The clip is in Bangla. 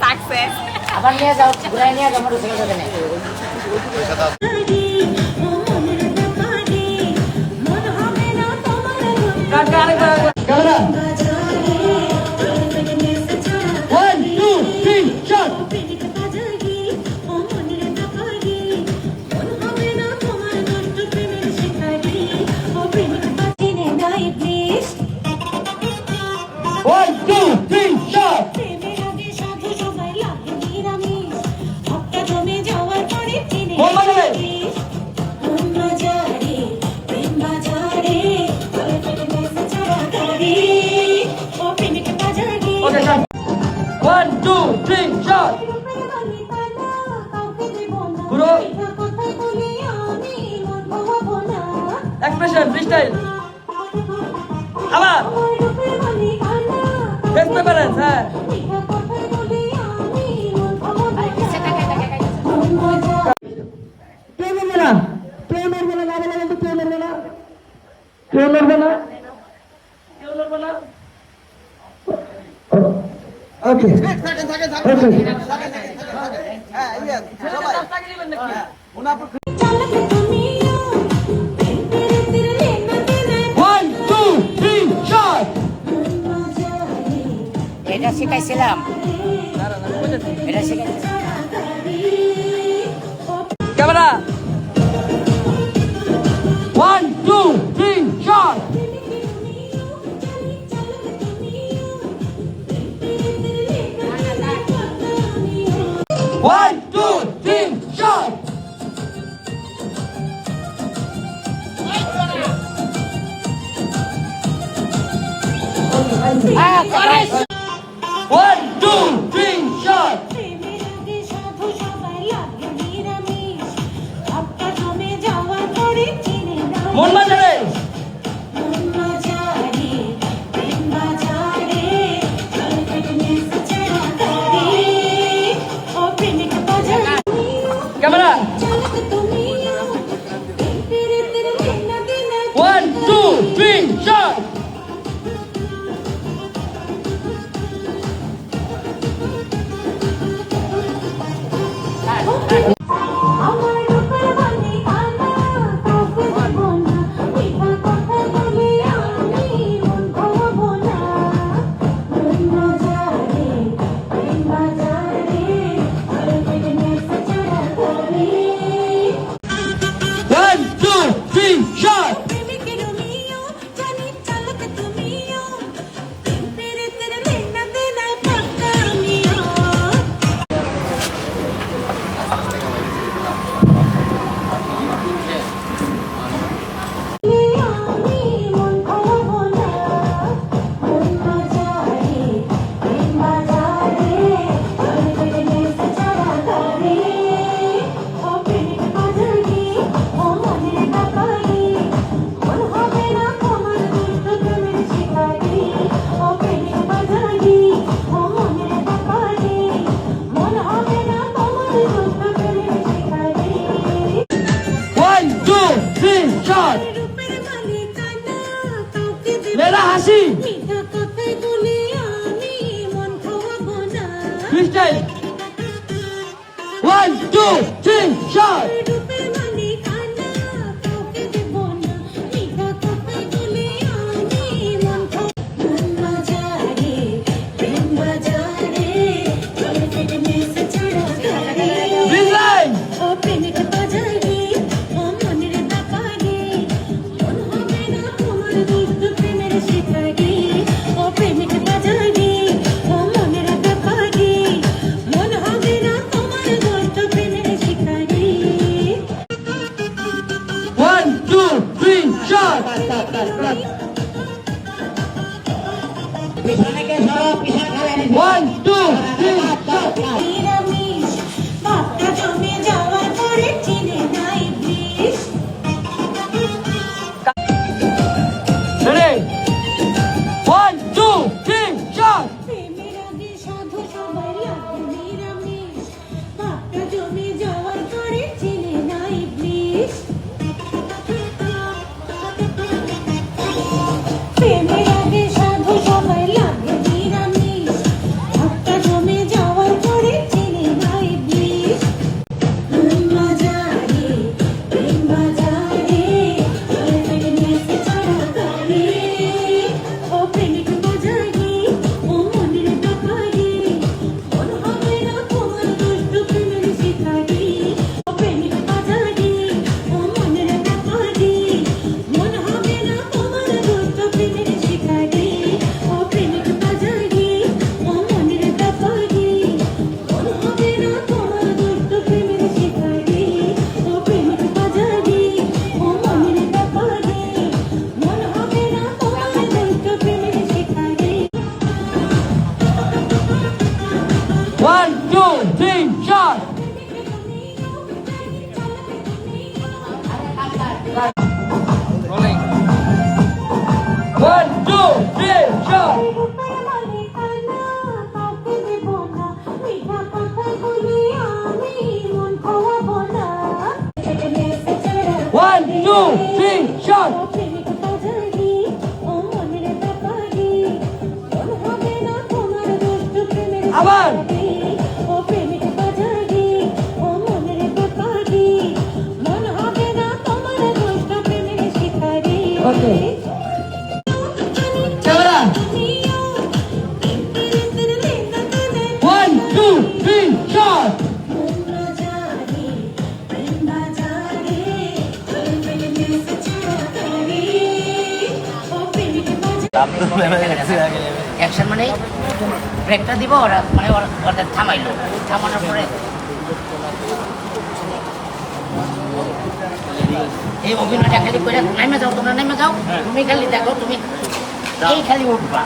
সাকসেস। আবার নিয়ে যাও, ঘুরাই নিয়ে যাও মোটরসাইকেল নেই। Expression, freestyle. আবার Best preference, হ্যাঁ। Okay. এটা শিখাইছিলাম, এটা শিখাইছিলাম। Camera 1 2 3 shot 1 2 3 shot One, two, three, shot! মন বাজারে ক্যামেরা 1 2 3 shot मेरा हंसी freestyle 1 2 3 shot One, two, three, shot. Ready? 1, 2, 3, shot. প্রেমের আগে সাধু সবাই লাগে নিরামিষ, ভক্ত 1, 2, 3, shot! 1, 2, 3, shot! One, two, three, shot! আবার ওকে চলা 1, 2, 3, shot! অ্যাকশন মানে ব্রেকটা দিব ওরা মানে ওদের থামাইলো থামানোর পরে এই অভিনয়টা খালি করে নেমে যাও তোমরা নেমে যাও তুমি খালি দেখো তুমি এই খালি উঠবা